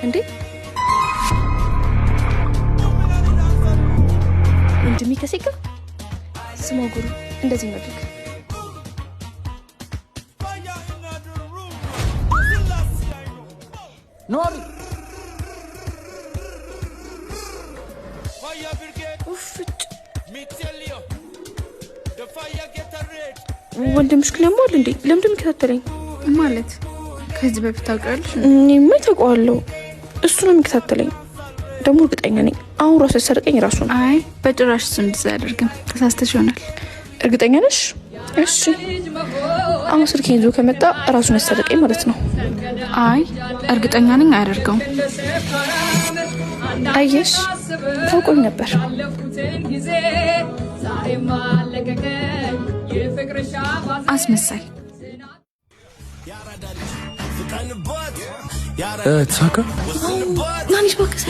እንዴ ወንድሜ ከሴጋ ስሞጉሩ እንደዚህ እናድርግ። ኖሪ ወንድምሽ ግን ያሟል እንዴ? ለምንድን የሚከታተለኝ? ማለት ከዚህ በፊት ታውቂያለሽ? እኔማ ታውቀዋለሁ። እሱ ነው የሚከታተለኝ። ደግሞ እርግጠኛ ነኝ አሁን ራሱ ያሰርቀኝ ራሱ ነው። አይ በጭራሽ እሱ እንደዛ አያደርግም። ተሳስተሽ ይሆናል። እርግጠኛ ነሽ? እሺ አሁን ስልኬን ይዞ ከመጣ ራሱን ያሰርቀኝ ማለት ነው። አይ እርግጠኛ ነኝ አያደርገውም። አየሽ ታውቆኝ ነበር። አስመሳይ ተሳካ ናኒሽ ባክስ